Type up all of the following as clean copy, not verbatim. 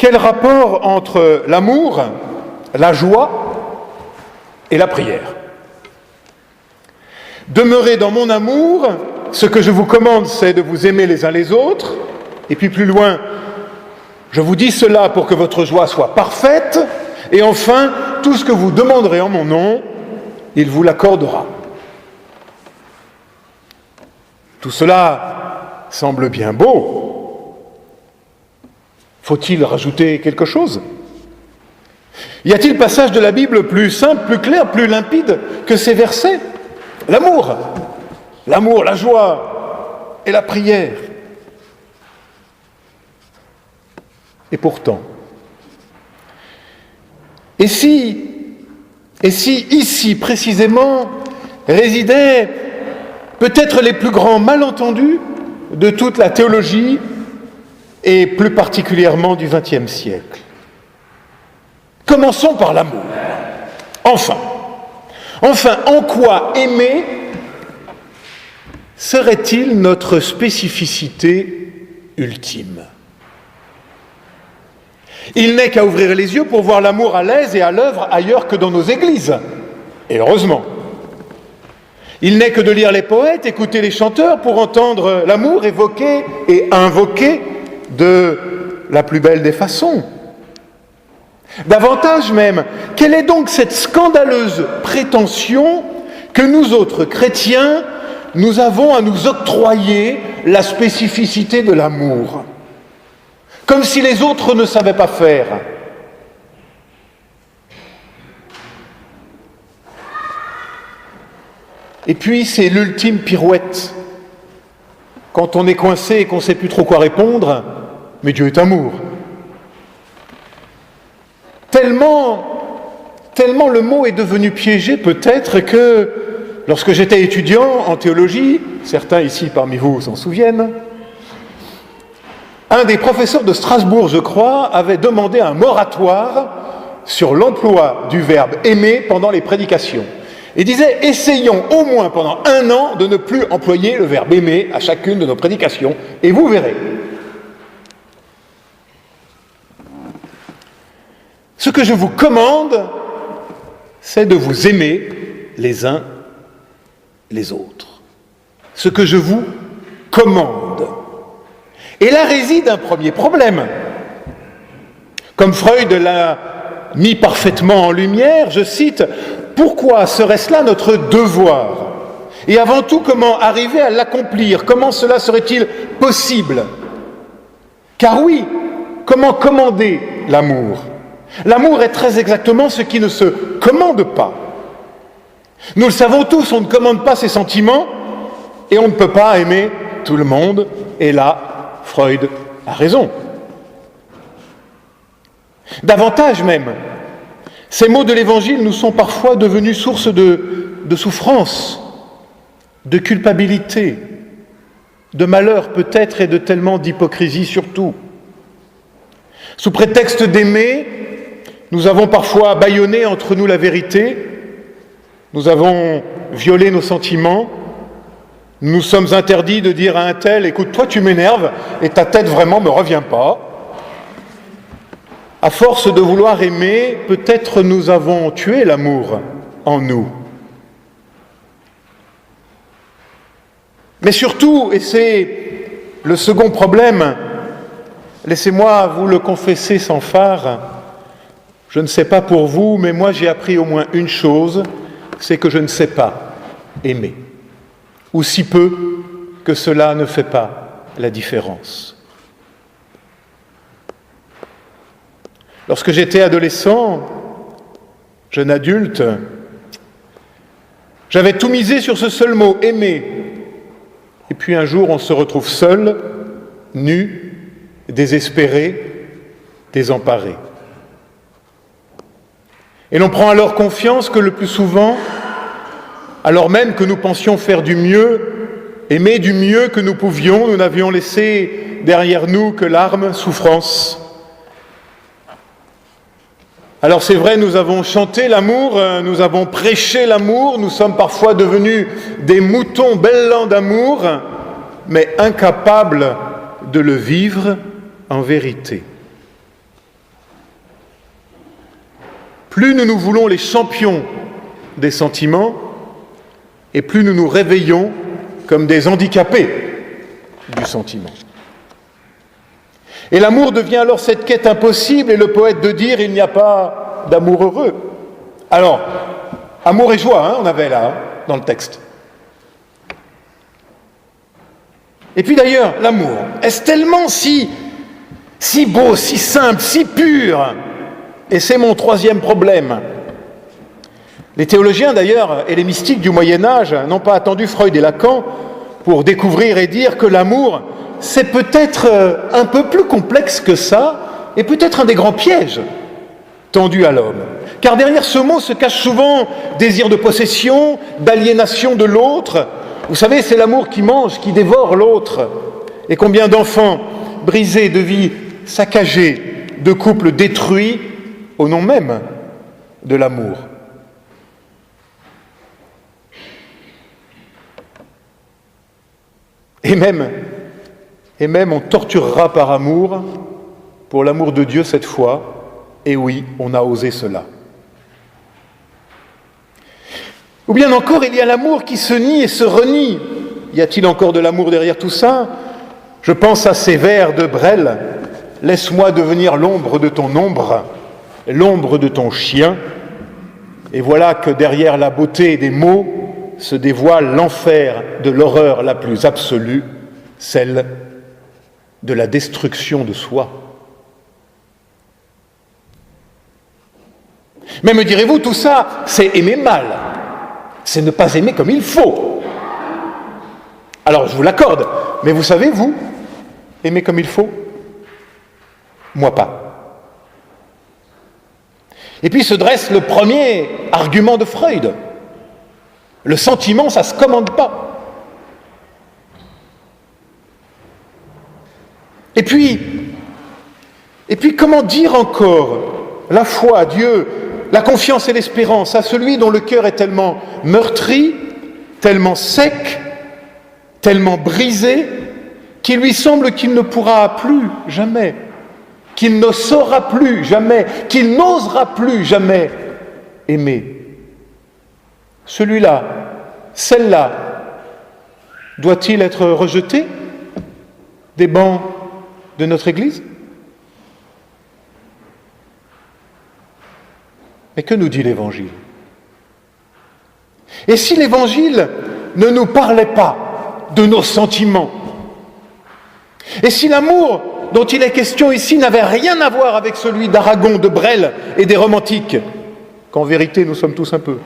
Quel rapport entre l'amour, la joie et la prière? Demeurez dans mon amour, ce que je vous commande, c'est de vous aimer les uns les autres, et puis plus loin, je vous dis cela pour que votre joie soit parfaite, et enfin, tout ce que vous demanderez en mon nom, il vous l'accordera. Tout cela semble bien beau. Faut-il rajouter quelque chose? Y a-t-il passage de la Bible plus simple, plus clair, plus limpide que ces versets? L'amour, la joie et la prière. Et pourtant, et si ici précisément résidaient peut-être les plus grands malentendus de toute la théologie et plus particulièrement du XXe siècle? Commençons par l'amour. Enfin, en quoi aimer serait-il notre spécificité ultime? Il n'est qu'à ouvrir les yeux pour voir l'amour à l'aise et à l'œuvre ailleurs que dans nos églises. Et heureusement. Il n'est que de lire les poètes, écouter les chanteurs pour entendre l'amour évoqué et invoqué de la plus belle des façons. Davantage même, quelle est donc cette scandaleuse prétention que nous autres chrétiens, nous avons à nous octroyer la spécificité de l'amour, comme si les autres ne savaient pas faire? Et puis c'est l'ultime pirouette. Quand on est coincé et qu'on ne sait plus trop quoi répondre, mais Dieu est amour. Tellement le mot est devenu piégé peut-être que lorsque j'étais étudiant en théologie, certains ici parmi vous s'en souviennent, un des professeurs de Strasbourg, je crois, avait demandé un moratoire sur l'emploi du verbe aimer pendant les prédications. Il disait, essayons au moins pendant 1 an de ne plus employer le verbe aimer à chacune de nos prédications, et vous verrez. Ce que je vous commande, c'est de vous aimer les uns les autres. Ce que je vous commande. Et là réside un premier problème. Comme Freud l'a mis parfaitement en lumière, je cite, « Pourquoi serait-ce là notre devoir ? Et avant tout, comment arriver à l'accomplir ? Comment cela serait-il possible ? Car oui, comment commander l'amour ? L'amour est très exactement ce qui ne se commande pas. Nous le savons tous, on ne commande pas ses sentiments et on ne peut pas aimer tout le monde. Et là, Freud a raison. Davantage même, ces mots de l'Évangile nous sont parfois devenus source de souffrance, de culpabilité, de malheur peut-être et de tellement d'hypocrisie surtout. Sous prétexte d'aimer, nous avons parfois bâillonné entre nous la vérité, nous avons violé nos sentiments, nous nous sommes interdits de dire à un tel « Écoute, toi tu m'énerves et ta tête vraiment me revient pas ». À force de vouloir aimer, peut-être nous avons tué l'amour en nous. Mais surtout, et c'est le second problème, laissez-moi vous le confesser sans fard, je ne sais pas pour vous, mais moi j'ai appris au moins une chose, c'est que je ne sais pas aimer. Ou si peu que cela ne fait pas la différence. Lorsque j'étais adolescent, jeune adulte, j'avais tout misé sur ce seul mot, aimer. Et puis un jour, on se retrouve seul, nu, désespéré, désemparé. Et l'on prend alors confiance que le plus souvent, alors même que nous pensions faire du mieux, aimer du mieux que nous pouvions, nous n'avions laissé derrière nous que larmes, souffrances. Alors c'est vrai, nous avons chanté l'amour, nous avons prêché l'amour, nous sommes parfois devenus des moutons bêlants d'amour, mais incapables de le vivre en vérité. plus nous nous voulons les champions des sentiments, et plus nous nous réveillons comme des handicapés du sentiment. Et l'amour devient alors cette quête impossible, et le poète de dire « il n'y a pas d'amour heureux ». Alors, amour et joie, on avait là, dans le texte. Et puis d'ailleurs, l'amour, est-ce tellement si beau, si simple, si pur? Et c'est mon troisième problème. Les théologiens d'ailleurs et les mystiques du Moyen-Âge n'ont pas attendu Freud et Lacan pour découvrir et dire que l'amour, c'est peut-être un peu plus complexe que ça, et peut-être un des grands pièges tendus à l'homme. Car derrière ce mot se cache souvent désir de possession, d'aliénation de l'autre. Vous savez, c'est l'amour qui mange, qui dévore l'autre. Et combien d'enfants brisés, de vies saccagées, de couples détruits au nom même de l'amour. Et même on torturera par amour, pour l'amour de Dieu cette fois, et oui, on a osé cela. Ou bien encore, il y a l'amour qui se nie et se renie. Y a-t-il encore de l'amour derrière tout ça? Je pense à ces vers de Brel. « Laisse-moi devenir l'ombre de ton ombre, l'ombre de ton chien. » Et voilà que derrière la beauté des mots se dévoile l'enfer de l'horreur la plus absolue, celle de la destruction de soi. Mais me direz-vous, tout ça, c'est aimer mal. C'est ne pas aimer comme il faut. Alors, je vous l'accorde, mais vous savez, vous, aimer comme il faut? Moi pas. Et puis se dresse le premier argument de Freud. Le sentiment, ça ne se commande pas. Et puis, comment dire encore la foi à Dieu, la confiance et l'espérance à celui dont le cœur est tellement meurtri, tellement sec, tellement brisé, qu'il lui semble qu'il ne pourra plus jamais, qu'il ne saura plus jamais, qu'il n'osera plus jamais aimer. Celui-là, celle-là, doit-il être rejeté des bancs de notre Église? Mais que nous dit l'Évangile? Et si l'Évangile ne nous parlait pas de nos sentiments? Et si l'amour dont il est question ici n'avait rien à voir avec celui d'Aragon, de Brel et des romantiques, qu'en vérité nous sommes tous un peu?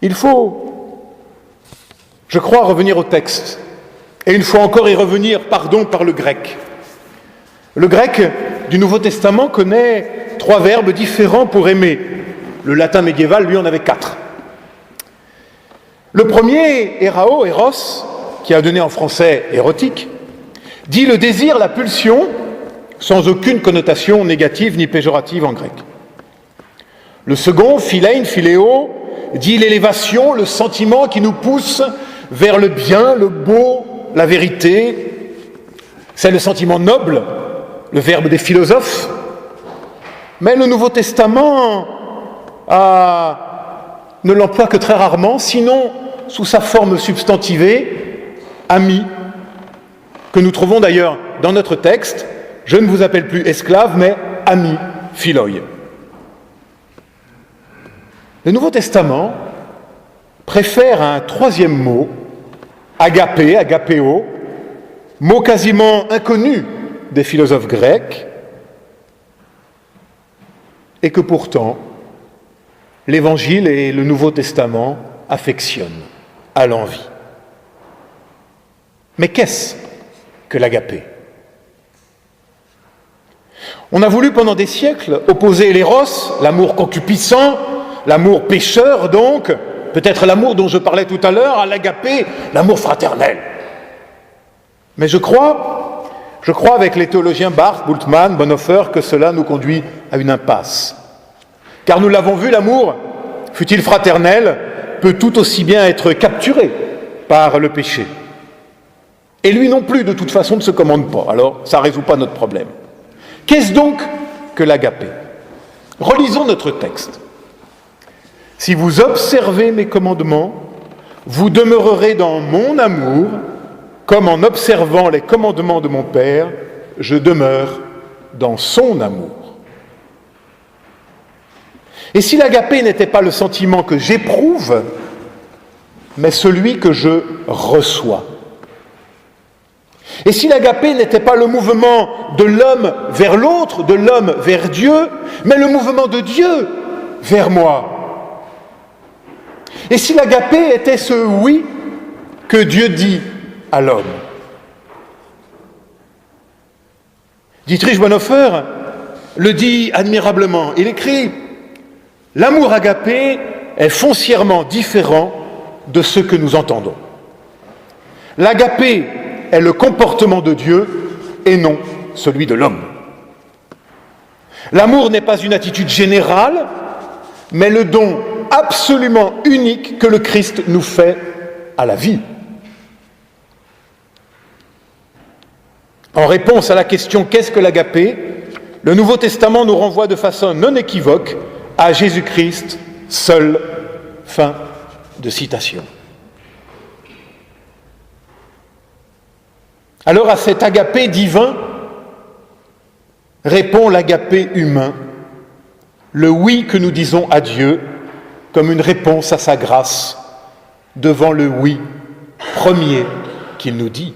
Il faut, je crois, revenir au texte. Et une fois encore y revenir, par le grec. Le grec du Nouveau Testament connaît 3 verbes différents pour aimer. Le latin médiéval, lui, en avait 4. Le premier, érao, eros, qui a donné en français érotique, dit le désir, la pulsion, sans aucune connotation négative ni péjorative en grec. Le second, philein, philéo, dit l'élévation, le sentiment qui nous pousse vers le bien, le beau, la vérité. C'est le sentiment noble, le verbe des philosophes. Mais le Nouveau Testament ne l'emploie que très rarement, sinon sous sa forme substantivée, ami, que nous trouvons d'ailleurs dans notre texte. Je ne vous appelle plus esclave, mais ami, philoi. Le Nouveau Testament préfère un 3e mot, agapé, agapéo, mot quasiment inconnu des philosophes grecs, et que pourtant l'Évangile et le Nouveau Testament affectionnent à l'envi. Mais qu'est-ce que l'agapé? On a voulu pendant des siècles opposer l'éros, l'amour concupiscent, l'amour pécheur donc, peut-être l'amour dont je parlais tout à l'heure, à l'agapé, l'amour fraternel. Mais je crois avec les théologiens Barth, Bultmann, Bonhoeffer, que cela nous conduit à une impasse. Car nous l'avons vu, l'amour, fût-il fraternel, peut tout aussi bien être capturé par le péché. Et lui non plus, de toute façon, ne se commande pas. Alors, ça ne résout pas notre problème. Qu'est-ce donc que l'agapé ? Relisons notre texte. « Si vous observez mes commandements, vous demeurerez dans mon amour, comme en observant les commandements de mon Père, je demeure dans son amour. » Et si l'agapé n'était pas le sentiment que j'éprouve, mais celui que je reçois. Et si l'agapé n'était pas le mouvement de l'homme vers l'autre, de l'homme vers Dieu, mais le mouvement de Dieu vers moi. Et si l'agapé était ce oui que Dieu dit à l'homme. Dietrich Bonhoeffer le dit admirablement. Il écrit « L'amour agapé est foncièrement différent de ce que nous entendons. L'agapé est le comportement de Dieu et non celui de l'homme. L'amour n'est pas une attitude générale, mais le don absolument unique que le Christ nous fait à la vie. En réponse à la question « Qu'est-ce que l'agapé ?», le Nouveau Testament nous renvoie de façon non équivoque à Jésus-Christ seul. Fin de citation. Alors à cet agapé divin répond l'agapé humain, le oui que nous disons à Dieu comme une réponse à sa grâce devant le oui premier qu'il nous dit.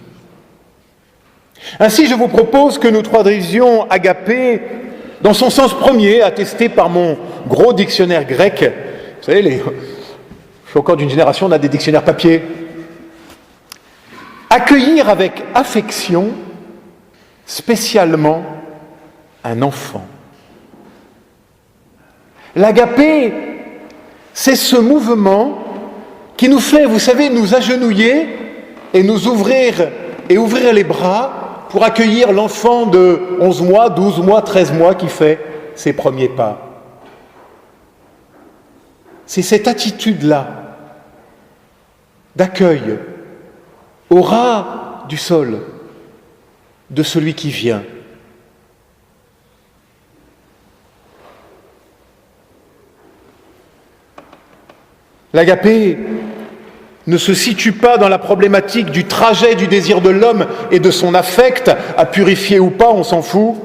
Ainsi, je vous propose que nous traduisions agapé dans son sens premier, attesté par mon gros dictionnaire grec. Vous savez, je suis encore d'une génération, on a des dictionnaires papier. Accueillir avec affection, spécialement un enfant. L'agapé, c'est ce mouvement qui nous fait, vous savez, nous agenouiller et nous ouvrir les bras pour accueillir l'enfant de 11 mois, 12 mois, 13 mois qui fait ses premiers pas. C'est cette attitude-là d'accueil au ras du sol de celui qui vient. L'agapé ne se situe pas dans la problématique du trajet du désir de l'homme et de son affect, à purifier ou pas, on s'en fout,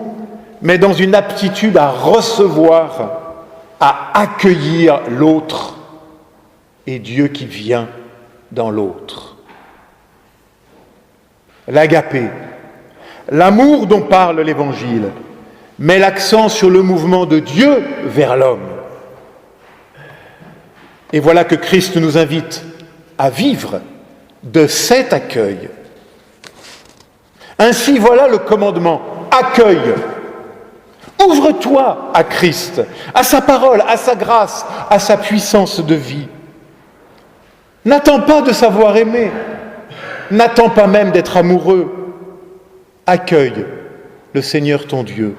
mais dans une aptitude à recevoir, à accueillir l'autre et Dieu qui vient dans l'autre. L'agapé, l'amour dont parle l'Évangile, met l'accent sur le mouvement de Dieu vers l'homme. Et voilà que Christ nous invite à vivre de cet accueil. Ainsi, voilà le commandement. Accueille. Ouvre-toi à Christ, à sa parole, à sa grâce, à sa puissance de vie. N'attends pas de savoir aimer. N'attends pas même d'être amoureux. Accueille le Seigneur ton Dieu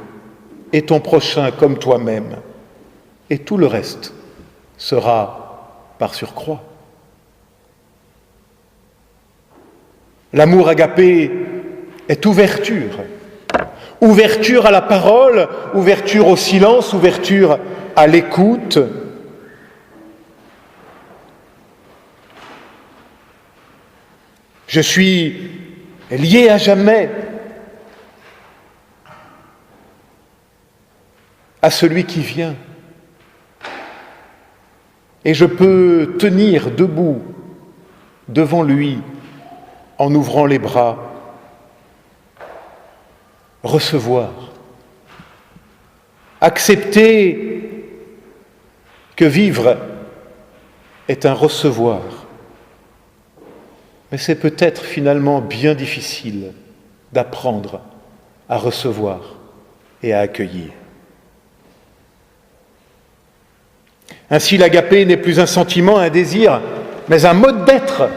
et ton prochain comme toi-même. Et tout le reste sera par surcroît. L'amour agapé est ouverture. Ouverture à la parole, ouverture au silence, ouverture à l'écoute. Je suis lié à jamais à celui qui vient. Et je peux tenir debout devant lui en ouvrant les bras, recevoir, accepter que vivre est un recevoir. Mais c'est peut-être finalement bien difficile d'apprendre à recevoir et à accueillir. Ainsi, l'agapé n'est plus un sentiment, un désir, mais un mode d'être,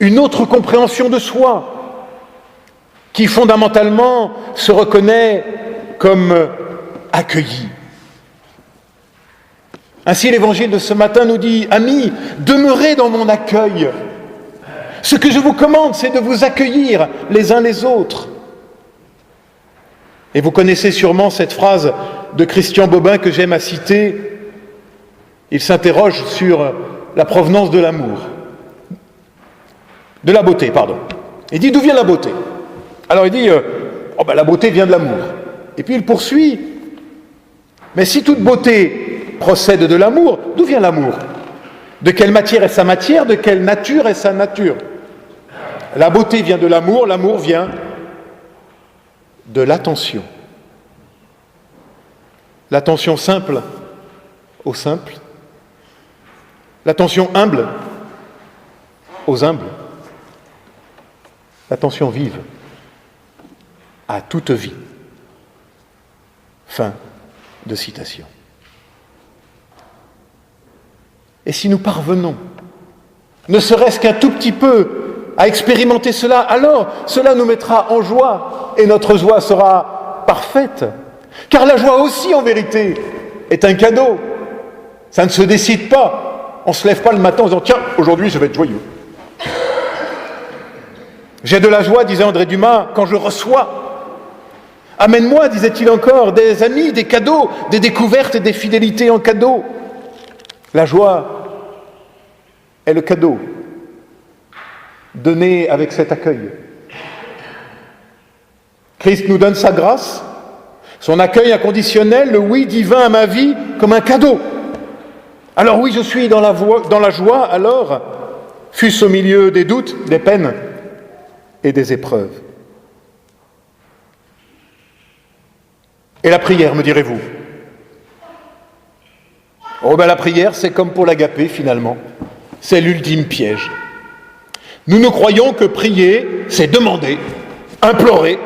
une autre compréhension de soi, qui fondamentalement se reconnaît comme accueilli. Ainsi, l'Évangile de ce matin nous dit « Amis, demeurez dans mon accueil. Ce que je vous commande, c'est de vous accueillir les uns les autres. Et vous connaissez sûrement cette phrase de Christian Bobin que j'aime à citer. Il s'interroge sur la provenance de l'amour. De la beauté, pardon. Il dit, d'où vient la beauté? Alors il dit, la beauté vient de l'amour. Et puis il poursuit, mais si toute beauté procède de l'amour, d'où vient l'amour? De quelle matière est sa matière? De quelle nature est sa nature? La beauté vient de l'amour vient de l'attention. L'attention simple aux simples, l'attention humble aux humbles, l'attention vive à toute vie. Fin de citation. Et si nous parvenons, ne serait-ce qu'un tout petit peu, à expérimenter cela, alors cela nous mettra en joie et notre joie sera parfaite. Car la joie aussi, en vérité, est un cadeau. Ça ne se décide pas. On ne se lève pas le matin en disant « Tiens, aujourd'hui je vais être joyeux ». J'ai de la joie, disait André Dumas, quand je reçois. Amène-moi, disait-il encore, des amis, des cadeaux, des découvertes et des fidélités en cadeaux. La joie est le cadeau donné avec cet accueil. Christ nous donne sa grâce, son accueil inconditionnel, le oui divin à ma vie comme un cadeau. Alors oui, je suis dans la joie, alors, fût-ce au milieu des doutes, des peines et des épreuves. Et la prière, me direz-vous? La prière, c'est comme pour l'agapé, finalement. C'est l'ultime piège. Nous nous croyons que prier, c'est demander, implorer,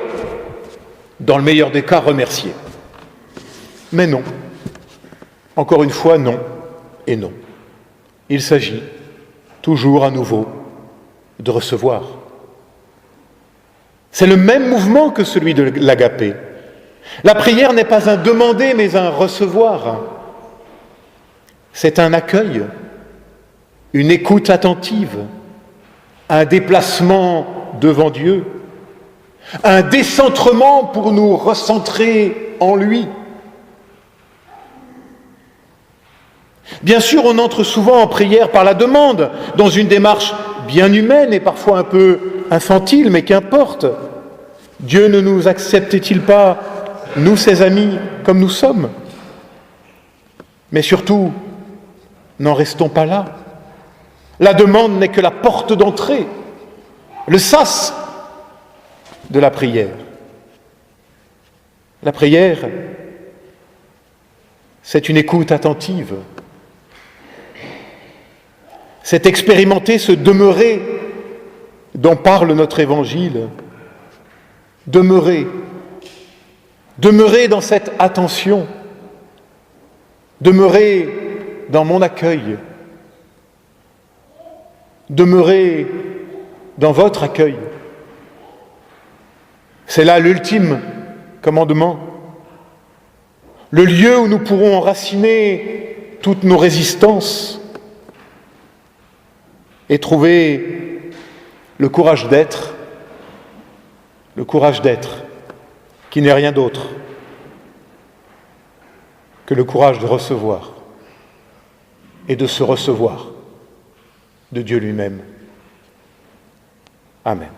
dans le meilleur des cas, remercier. Mais non. Encore une fois, non et non. Il s'agit toujours à nouveau de recevoir. C'est le même mouvement que celui de l'agapé. La prière n'est pas un demander, mais un recevoir. C'est un accueil, une écoute attentive, un déplacement devant Dieu, un décentrement pour nous recentrer en lui. Bien sûr, on entre souvent en prière par la demande, dans une démarche bien humaine et parfois un peu infantile, mais qu'importe. Dieu ne nous accepte-t-il pas, nous ses amis, comme nous sommes? Mais surtout, n'en restons pas là. La demande n'est que la porte d'entrée, le sas de la prière. La prière, c'est une écoute attentive. C'est expérimenter ce demeurer dont parle notre Évangile. Demeurer dans cette attention, demeurer dans mon accueil, demeurer dans votre accueil. C'est là l'ultime commandement, le lieu où nous pourrons enraciner toutes nos résistances et trouver le courage d'être, qui n'est rien d'autre que le courage de recevoir et de se recevoir de Dieu lui-même. Amen.